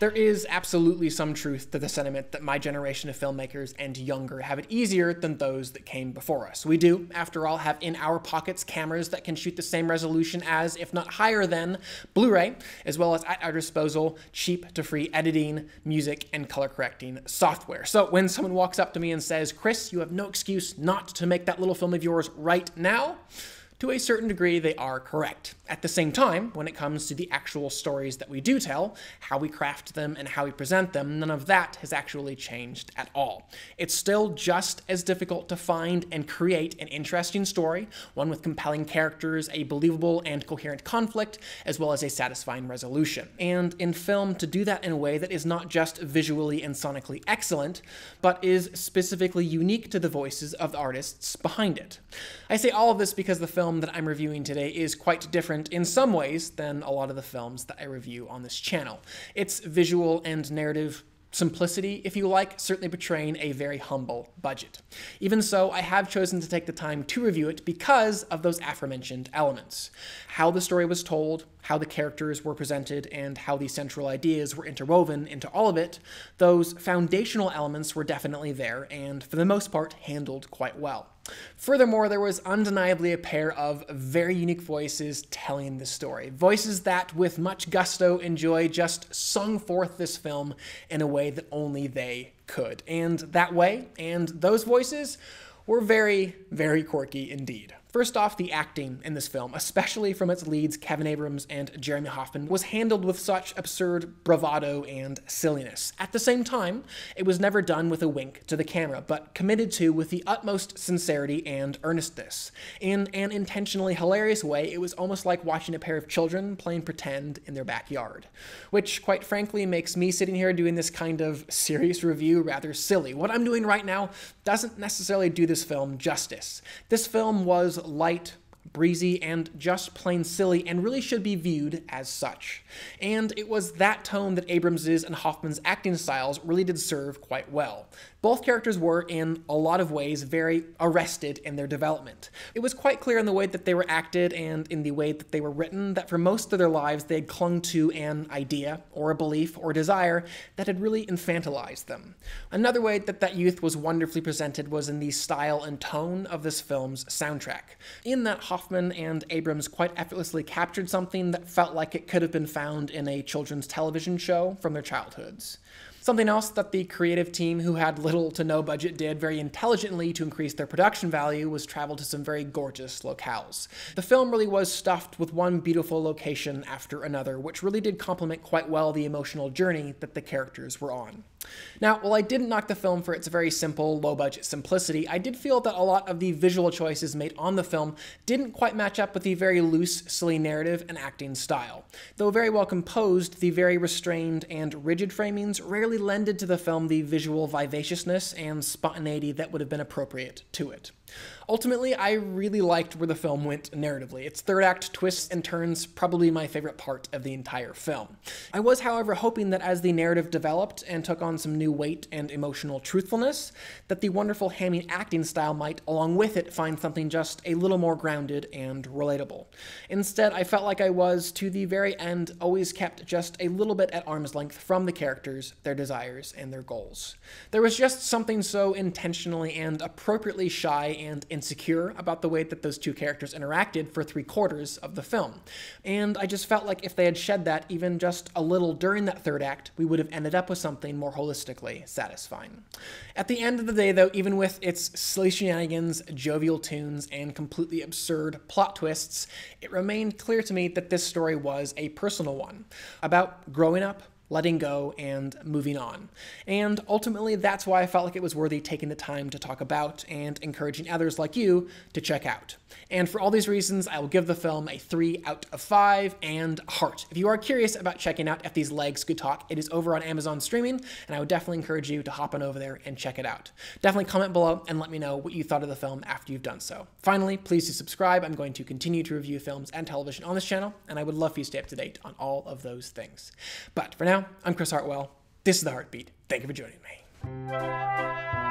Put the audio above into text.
There is absolutely some truth to the sentiment that my generation of filmmakers and younger have it easier than those that came before us. We do, after all, have in our pockets cameras that can shoot the same resolution as, if not higher than, Blu-ray, as well as at our disposal cheap to free editing, music, and color correcting software. So when someone walks up to me and says, "Chris, you have no excuse not to make that little film of yours right now," to a certain degree, they are correct. At the same time, when it comes to the actual stories that we do tell, how we craft them and how we present them, none of that has actually changed at all. It's still just as difficult to find and create an interesting story, one with compelling characters, a believable and coherent conflict, as well as a satisfying resolution. And in film, to do that in a way that is not just visually and sonically excellent, but is specifically unique to the voices of the artists behind it. I say all of this because the film that I'm reviewing today is quite different in some ways than a lot of the films that I review on this channel. Its visual and narrative simplicity, if you like, certainly portraying a very humble budget. Even so, I have chosen to take the time to review it because of those aforementioned elements. How the story was told, how the characters were presented, and how the central ideas were interwoven into all of it, those foundational elements were definitely there, and for the most part, handled quite well. Furthermore, there was undeniably a pair of very unique voices telling the story. Voices that, with much gusto and joy, just sung forth this film in a way that only they could. And that way, and those voices, were very, very quirky indeed. First off, the acting in this film, especially from its leads Kevin Abrams and Jeremy Hoffman, was handled with such absurd bravado and silliness. At the same time, it was never done with a wink to the camera, but committed to with the utmost sincerity and earnestness. In an intentionally hilarious way, it was almost like watching a pair of children playing pretend in their backyard. Which, quite frankly, makes me sitting here doing this kind of serious review rather silly. What I'm doing right now doesn't necessarily do this film justice. This film was light, breezy, and just plain silly, and really should be viewed as such. And it was that tone that Abrams's and Hoffman's acting styles really did serve quite well. Both characters were, in a lot of ways, very arrested in their development. It was quite clear in the way that they were acted and in the way that they were written that for most of their lives they had clung to an idea, or a belief, or desire that had really infantilized them. Another way that that youth was wonderfully presented was in the style and tone of this film's soundtrack. In that, Hoffman and Abrams quite effortlessly captured something that felt like it could have been found in a children's television show from their childhoods. Something else that the creative team, who had little to no budget, did very intelligently to increase their production value was travel to some very gorgeous locales. The film really was stuffed with one beautiful location after another, which really did complement quite well the emotional journey that the characters were on. Now, while I didn't knock the film for its very simple, low-budget simplicity, I did feel that a lot of the visual choices made on the film didn't quite match up with the very loose, silly narrative and acting style. Though very well composed, the very restrained and rigid framings rarely lended to the film the visual vivaciousness and spontaneity that would have been appropriate to it. Ultimately, I really liked where the film went narratively. Its third act twists and turns probably my favorite part of the entire film. I was, however, hoping that as the narrative developed and took on some new weight and emotional truthfulness, that the wonderful Hamming acting style might, along with it, find something just a little more grounded and relatable. Instead, I felt like I was, to the very end, always kept just a little bit at arm's length from the characters, their desires, and their goals. There was just something so intentionally and appropriately shy and insecure about the way that those two characters interacted for 3/4 of the film. And I just felt like if they had shed that even just a little during that third act, we would have ended up with something more holistically satisfying. At the end of the day, though, even with its silly shenanigans, jovial tunes, and completely absurd plot twists, it remained clear to me that this story was a personal one, about growing up, letting go, and moving on. And ultimately, that's why I felt like it was worthy taking the time to talk about and encouraging others like you to check out. And for all these reasons, I will give the film a 3 out of 5 and heart. If you are curious about checking out If These Legs Could Talk, it is over on Amazon streaming, and I would definitely encourage you to hop on over there and check it out. Definitely comment below and let me know what you thought of the film after you've done so. Finally, please do subscribe. I'm going to continue to review films and television on this channel, and I would love for you to stay up to date on all of those things. But for now, I'm Chris Hartwell. This is The Heartbeat. Thank you for joining me.